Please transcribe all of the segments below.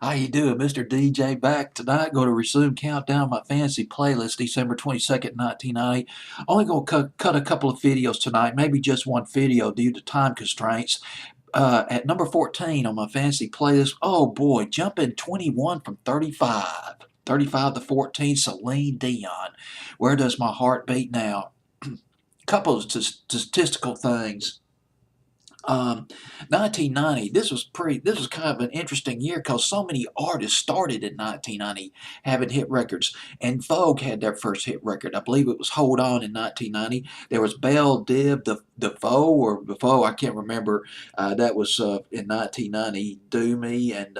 How you doing, Mr. DJ? Back tonight. Going to resume countdown my fantasy playlist, December 22nd, 1990. Only going to cut a couple of videos tonight, maybe just one video due to time constraints. At number 14 on my fantasy playlist, oh boy, jumping 21 from 35. 35 to 14, Celine Dion. Where does my heart beat now? Couple of statistical things. 1990. This was kind of an interesting year because so many artists started in 1990 having hit records, and Vogue had their first hit record. I believe it was "Hold On" in 1990. There was Belle Dib, the Vogue or Defoe, I can't remember. That was in 1990. Do Me and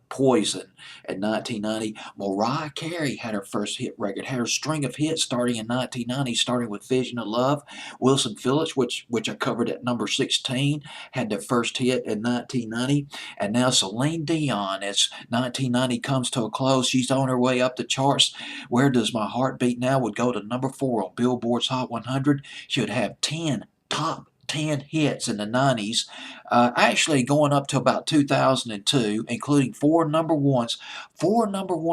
Poison in 1990. Mariah Carey had her first hit record. Had her string of hits starting in 1990, starting with "Vision of Love." Wilson Phillips, which I covered at number 16, had their first hit in 1990, and now Celine Dion, as 1990 comes to a close, she's on her way up the charts. Where Does My Heart Beat Now would go to number 4 on Billboard's Hot 100. She would have 10 top 10 hits in the 90s, actually going up to about 2002, including four number one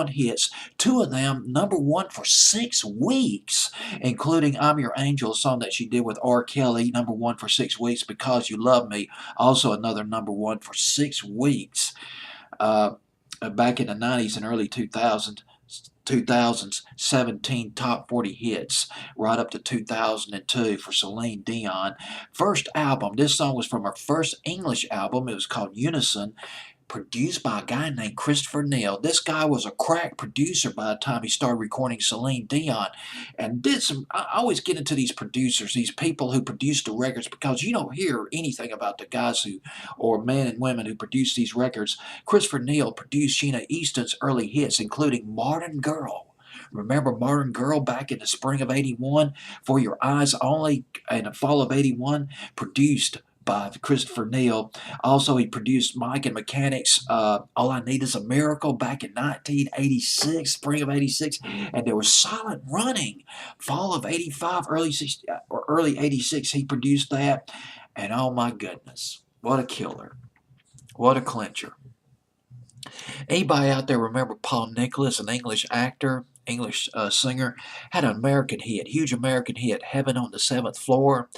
hits, two of them number one for 6 weeks, including "I'm Your Angel," a song that she did with R. Kelly, number one for 6 weeks. "Because You Love Me," also another number one for 6 weeks. Uh, Back in the 90s and early 2000s, 17 top 40 hits, right up to 2002 for Celine Dion. First album, this song was from her first English album. It was called Unison, produced by a guy named Christopher Neal. This guy was a crack producer by the time he started recording Celine Dion, and did some. I always get into these producers, these people who produce the records, because you don't hear anything about the guys who, or men and women who produce these records. Christopher Neal produced Sheena Easton's early hits, including "Modern Girl." Remember "Modern Girl" back in the spring of '81? "For Your Eyes Only" in the fall of '81, produced by Christopher Neal. Also, he produced Mike and Mechanics' "All I Need Is a Miracle" back in 1986, spring of '86, and there was "Silent Running," fall of '85, early '86. He produced that, and oh my goodness, what a killer! What a clincher! Anybody out there remember Paul Nicholas, an English actor, English singer, had an American hit, huge American hit, "Heaven on the Seventh Floor,"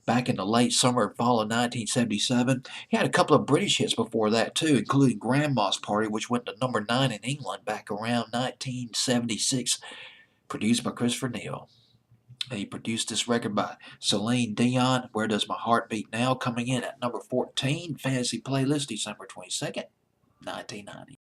back in the late summer and fall of 1977. He had a couple of British hits before that too, including "Grandma's Party," which went to number 9 in England back around 1976, produced by Christopher Neal. He produced this record by Celine Dion. "Where Does My Heart Beat Now," coming in at number 14, fantasy playlist, December 22nd, 1990.